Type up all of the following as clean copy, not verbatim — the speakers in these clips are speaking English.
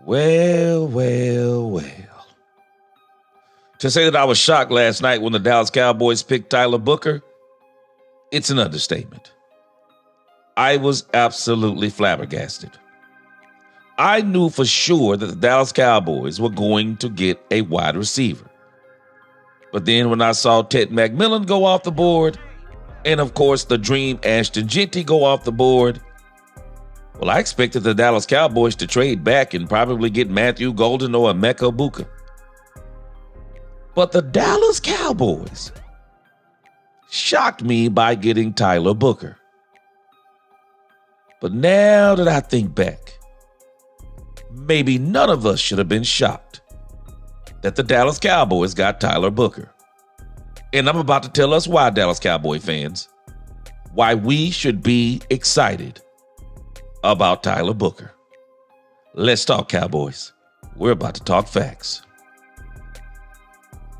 Well. To say that I was shocked last night when the Dallas Cowboys picked Tyler Booker, it's an understatement. I was absolutely flabbergasted. I knew for sure that the Dallas Cowboys were going to get a wide receiver. But then when I saw Ted McMillan go off the board, and of course the dream Ashton Jeanty go off the board, well, I expected the Dallas Cowboys to trade back and probably get Matthew Golden or Emeka Buka. But the Dallas Cowboys shocked me by getting Tyler Booker. But now that I think back, maybe none of us should have been shocked that the Dallas Cowboys got Tyler Booker. And I'm about to tell us why, Dallas Cowboy fans, why we should be excited about Tyler Booker. Let's talk Cowboys. We're about to talk facts.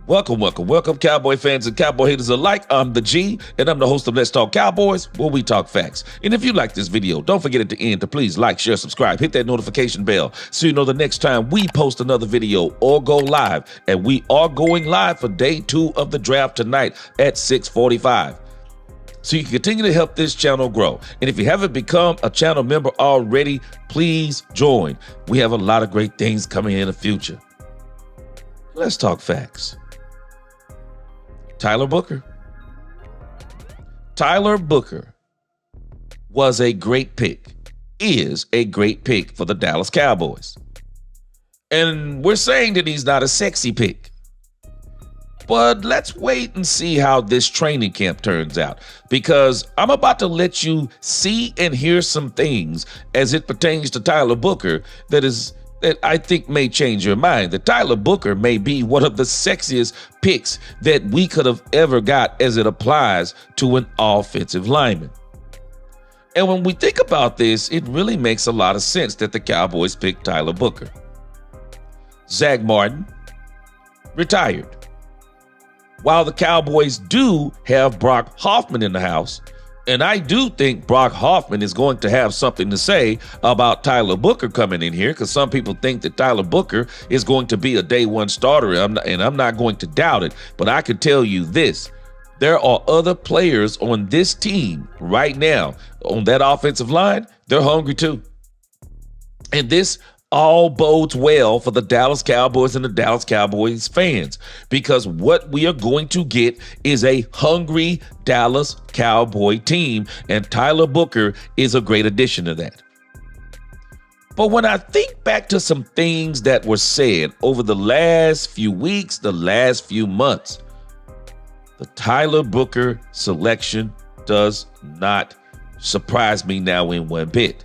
Welcome, Cowboy fans and Cowboy haters alike. I'm the G, and I'm the host of Let's Talk Cowboys, where we talk facts. And if you like this video, don't forget at the end to please like, share, subscribe, hit that notification bell so you know the next time we post another video or go live. And we are going live for day 2 of the draft tonight at 6:45. So you can continue to help this channel grow. And if you haven't become a channel member already, please join. We have a lot of great things coming in the future. Let's talk facts. Tyler Booker. Tyler Booker was a great pick, is a great pick for the Dallas Cowboys. And we're saying that he's not a sexy pick. But let's wait and see how this training camp turns out, because I'm about to let you see and hear some things as it pertains to Tyler Booker that I think may change your mind. That Tyler Booker may be one of the sexiest picks that we could have ever got as it applies to an offensive lineman. And when we think about this, it really makes a lot of sense that the Cowboys picked Tyler Booker. Zach Martin retired. While the Cowboys do have Brock Hoffman in the house, and I do think Brock Hoffman is going to have something to say about Tyler Booker coming in here, because some people think that Tyler Booker is going to be a day one starter, and I'm not going to doubt it, but I can tell you this. There are other players on this team right now, on that offensive line, they're hungry too. And this all bodes well for the Dallas Cowboys and the Dallas Cowboys fans, because what we are going to get is a hungry Dallas Cowboy team, and Tyler Booker is a great addition to that. But when I think back to some things that were said over the last few weeks, the last few months, the Tyler Booker selection does not surprise me now in one bit.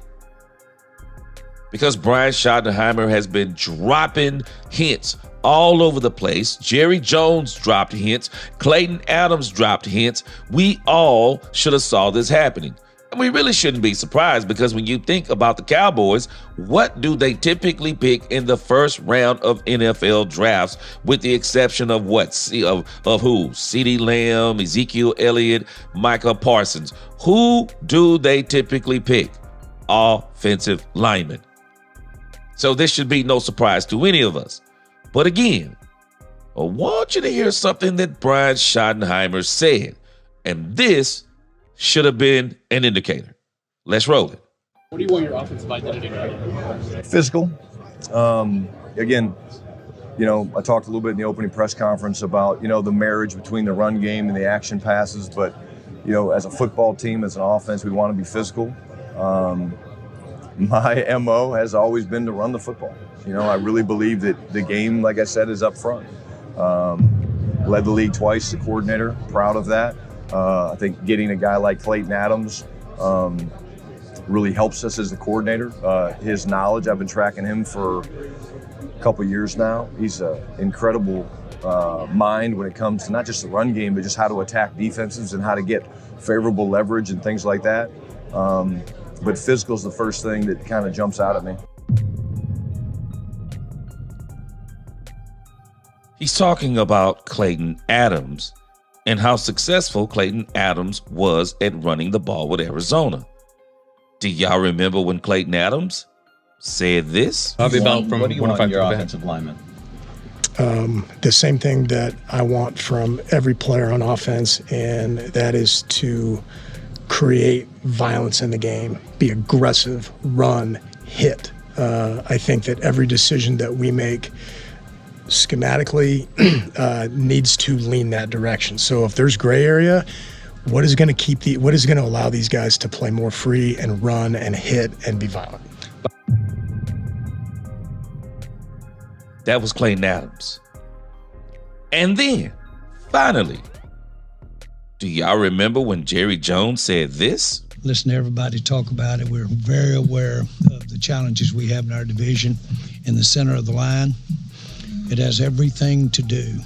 Because Brian Schottenheimer has been dropping hints all over the place. Jerry Jones dropped hints. Clayton Adams dropped hints. We all should have saw this happening. And we really shouldn't be surprised, because when you think about the Cowboys, what do they typically pick in the first round of NFL drafts, with the exception of what? Of who? CeeDee Lamb, Ezekiel Elliott, Micah Parsons. Who do they typically pick? Offensive linemen. So this should be no surprise to any of us. But again, I want you to hear something that Brian Schottenheimer said. And this should have been an indicator. Let's roll it. What do you want your offensive identity to be? Physical. Again, I talked a little bit in the opening press conference about, the marriage between the run game and the action passes. But, as a football team, as an offense, we want to be physical. My MO has always been to run the football. I really believe that the game, like I said, is up front. Led the league twice as a coordinator, proud of that. I think getting a guy like Clayton Adams really helps us as the coordinator. His knowledge, I've been tracking him for a couple years now. He's an incredible mind when it comes to not just the run game, but just how to attack defenses and how to get favorable leverage and things like that. But physical is the first thing that kind of jumps out at me. He's talking about Clayton Adams and how successful Clayton Adams was at running the ball with Arizona. Do y'all remember when Clayton Adams said this. Probably about from what do you want 105 in your to the back. offensive lineman? The same thing that I want from every player on offense, and that is to create violence in the game, be aggressive, run, hit. I think that every decision that we make schematically needs to lean that direction. So if there's gray area, what is going to allow these guys to play more free and run and hit and be violent? That was Clayton Adams. And then, finally, do y'all remember when Jerry Jones said this? Listen to everybody talk about it. We're very aware of the challenges we have in our division in the center of the line. It has everything to do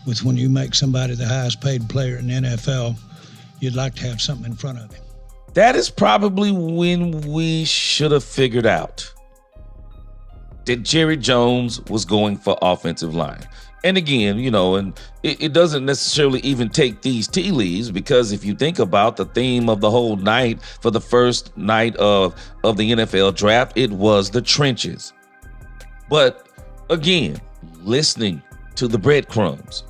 with when you make somebody the highest paid player in the NFL, you'd like to have something in front of him. That is probably when we should have figured out that Jerry Jones was going for offensive line. And again, and it doesn't necessarily even take these tea leaves, because if you think about the theme of the whole night for the first night of the NFL draft, it was the trenches. But again, listening to the breadcrumbs,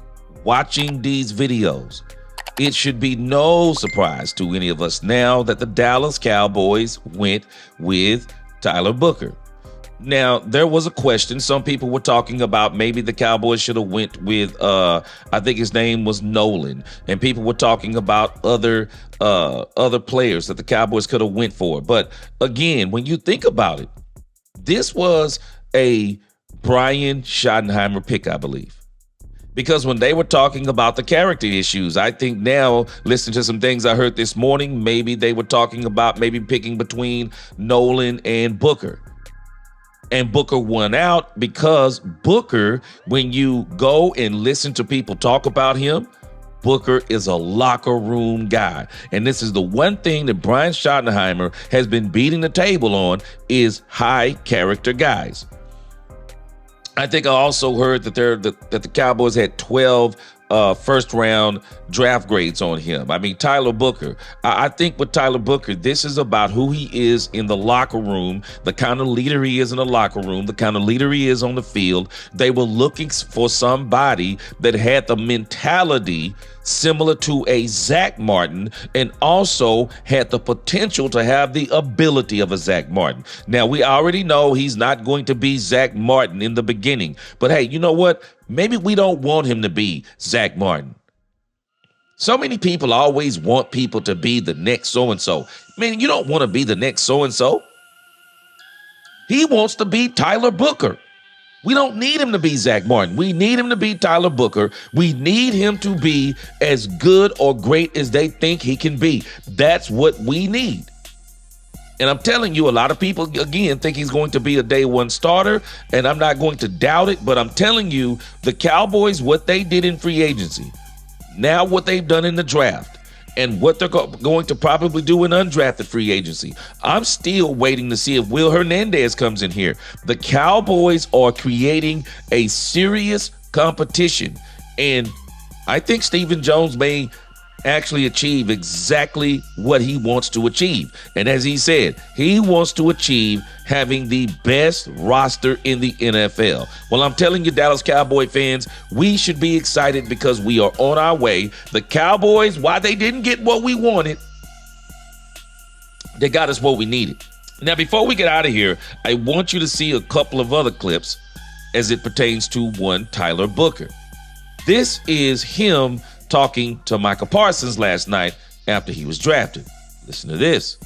watching these videos, it should be no surprise to any of us now that the Dallas Cowboys went with Tyler Booker. Now, there was a question. Some people were talking about maybe the Cowboys should have went with, I think his name was Nolan. And people were talking about other players that the Cowboys could have went for. But again, when you think about it, this was a Brian Schottenheimer pick, I believe. Because when they were talking about the character issues, I think now, listening to some things I heard this morning, maybe they were talking about maybe picking between Nolan and Booker. And Booker won out because Booker, when you go and listen to people talk about him, Booker is a locker room guy. And this is the one thing that Brian Schottenheimer has been beating the table on, is high character guys. I think I also heard that the Cowboys had 12 first round draft grades on him. I mean, Tyler Booker. I think with Tyler Booker, this is about who he is in the locker room, the kind of leader he is in the locker room, the kind of leader he is on the field. They were looking for somebody that had the mentality similar to a Zach Martin, and also had the potential to have the ability of a Zach Martin. Now, we already know he's not going to be Zach Martin in the beginning, but hey, you know what? Maybe we don't want him to be Zach Martin. So many people always want people to be the next so-and-so. Man, you don't want to be the next so-and-so. He wants to be Tyler Booker. We don't need him to be Zach Martin. We need him to be Tyler Booker. We need him to be as good or great as they think he can be. That's what we need. And I'm telling you, a lot of people, again, think he's going to be a day one starter, and I'm not going to doubt it, but I'm telling you, the Cowboys, what they did in free agency, now what they've done in the draft, and what they're going to probably do in undrafted free agency. I'm still waiting to see if Will Hernandez comes in here. The Cowboys are creating a serious competition, and I think Stephen Jones may actually achieve exactly what he wants to achieve. And as he said, he wants to achieve having the best roster in the NFL. Well, I'm telling you, Dallas Cowboy fans, we should be excited because we are on our way. The Cowboys, while they didn't get what we wanted, they got us what we needed. Now, before we get out of here, I want you to see a couple of other clips as it pertains to one Tyler Booker. This is him talking to Micah Parsons last night after he was drafted. Listen to this.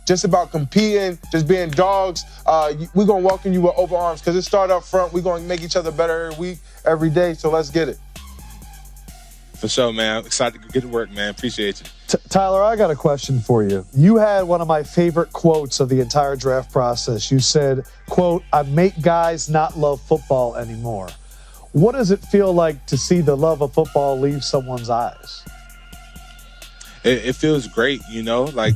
Just about competing, just being dogs. We're going to welcome you with open arms because it started up front. We're going to make each other better every week, every day, so let's get it. For sure, man. Excited to get to work, man. Appreciate you. Tyler, I got a question for you. You had one of my favorite quotes of the entire draft process. You said, quote, "I make guys not love football anymore." What does it feel like to see the love of football leave someone's eyes? it feels great, like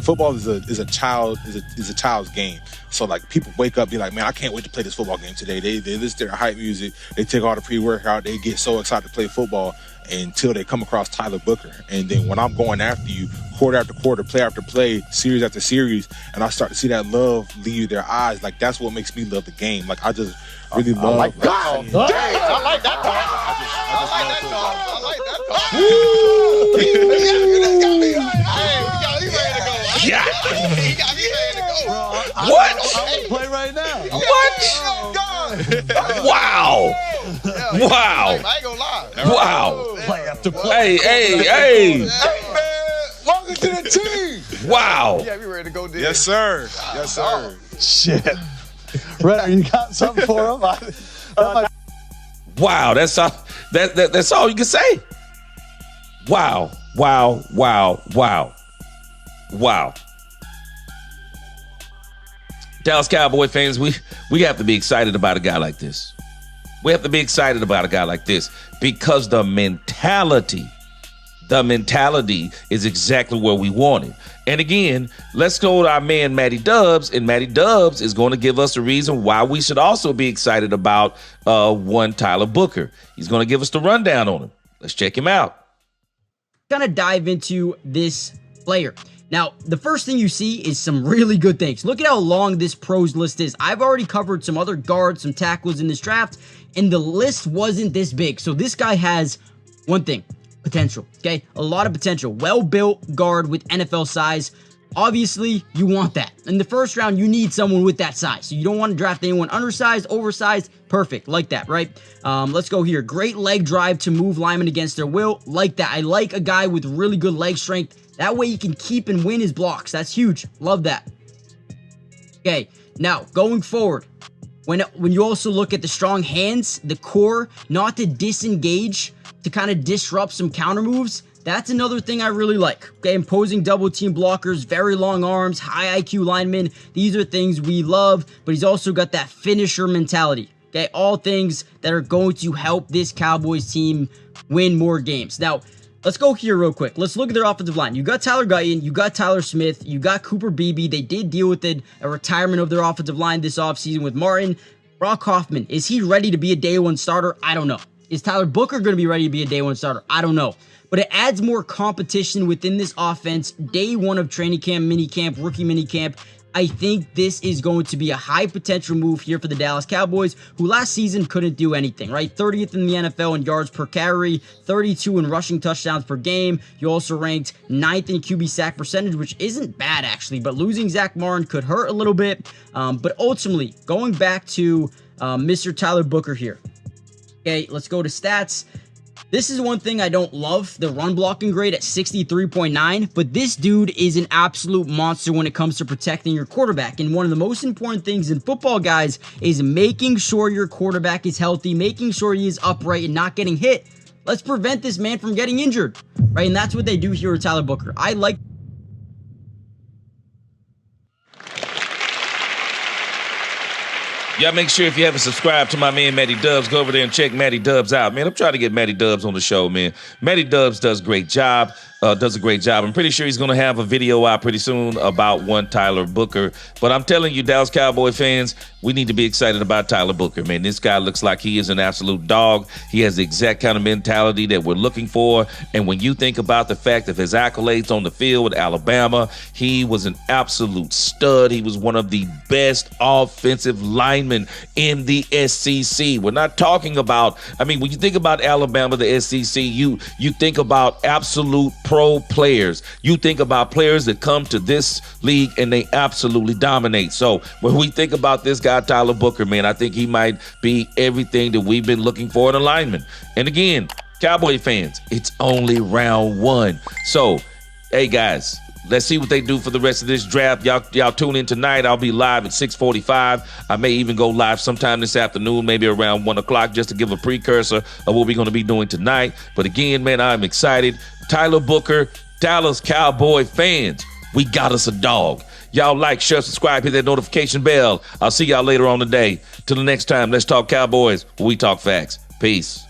football is a child's game. So like people wake up, be like, man, I can't wait to play this football game today. They listen to their hype music, they take all the pre-workout, they get so excited to play football until they come across Tyler Booker. And then when I'm going after you, quarter after quarter, play after play, series after series, and I start to see that love leave their eyes, like that's what makes me love the game. Like I just really love. I like that. I like that talk. I like that talk. You got me. He ready to go. Yeah. He got me ready to go. What? I'm gonna play right now. What? Wow. Wow. I ain't gonna lie. Wow. Play after play. Hey. Hey, man. Welcome to the team. Wow. Yeah, we ready to go there. Yes, sir. Yes, sir. Shit. Renner, you got something for him? Wow. That's all. That's all you can say. Wow. Dallas Cowboy fans, we have to be excited about a guy like this. We have to be excited about a guy like this because the mentality is exactly where we want it. And again, let's go to our man Matty Dubs, and Matty Dubs is going to give us a reason why we should also be excited about one Tyler Booker. He's going to give us the rundown on him. Let's check him out. Gonna dive into this player. Now, the first thing you see is some really good things. Look at how long this pros list is. I've already covered some other guards, some tackles in this draft, and the list wasn't this big. So this guy has one thing, potential, okay? A lot of potential. Well-built guard with NFL size. Obviously, you want that. In the first round, you need someone with that size. So you don't want to draft anyone undersized, oversized. Perfect. Like that, right? Let's go here. Great leg drive to move linemen against their will. Like that. I like a guy with really good leg strength. That way he can keep and win his blocks. That's huge. Love that. Okay, now going forward, when you also look at the strong hands, the core, not to disengage, to kind of disrupt some counter moves, that's another thing I really like. Okay, imposing double team blockers, very long arms, high IQ linemen. These are things we love, but he's also got that finisher mentality. Okay, all things that are going to help this Cowboys team win more games. Now, let's go here real quick. Let's look at their offensive line. You got Tyler Guyton, you got Tyler Smith, you got Cooper Beebe. They did deal with a retirement of their offensive line this offseason with Martin. Brock Hoffman, is he ready to be a day one starter? I don't know. Is Tyler Booker going to be ready to be a day one starter? I don't know. But it adds more competition within this offense. Day one of training camp, mini camp, rookie mini camp. I think this is going to be a high potential move here for the Dallas Cowboys, who last season couldn't do anything, right? 30th in the NFL in yards per carry, 32 in rushing touchdowns per game. You also ranked 9th in QB sack percentage, which isn't bad actually, but losing Zach Martin could hurt a little bit. But ultimately, going back to Mr. Tyler Booker here. Okay, let's go to stats. This is one thing I don't love, the run blocking grade at 63.9, but this dude is an absolute monster when it comes to protecting your quarterback. And one of the most important things in football, guys, is making sure your quarterback is healthy, making sure he is upright and not getting hit. Let's prevent this man from getting injured, right? And that's what they do here with Tyler Booker. I like. Y'all make sure if you haven't subscribed to my man Matty Dubs, go over there and check Matty Dubs out, man. I'm trying to get Matty Dubs on the show, man. Matty Dubs does a great job. I'm pretty sure he's going to have a video out pretty soon about one Tyler Booker. But I'm telling you, Dallas Cowboy fans, we need to be excited about Tyler Booker, man. This guy looks like he is an absolute dog. He has the exact kind of mentality that we're looking for. And when you think about the fact of his accolades on the field with Alabama, he was an absolute stud. He was one of the best offensive linemen in the SEC. We're not talking about, when you think about Alabama, the SEC, you think about absolute pro players. You think about players that come to this league and they absolutely dominate. So when we think about this guy, Tyler Booker, man, I think he might be everything that we've been looking for in a lineman. And again, Cowboy fans, it's only round one. So, hey guys, let's see what they do for the rest of this draft. Y'all tune in tonight. I'll be live at 6:45. I may even go live sometime this afternoon, maybe around 1 o'clock, just to give a precursor of what we're going to be doing tonight. But again, man, I'm excited. Tyler Booker, Dallas Cowboy fans, we got us a dog. Y'all like, share, subscribe, hit that notification bell. I'll see y'all later on today. Till the next time, let's talk Cowboys. We talk facts. Peace.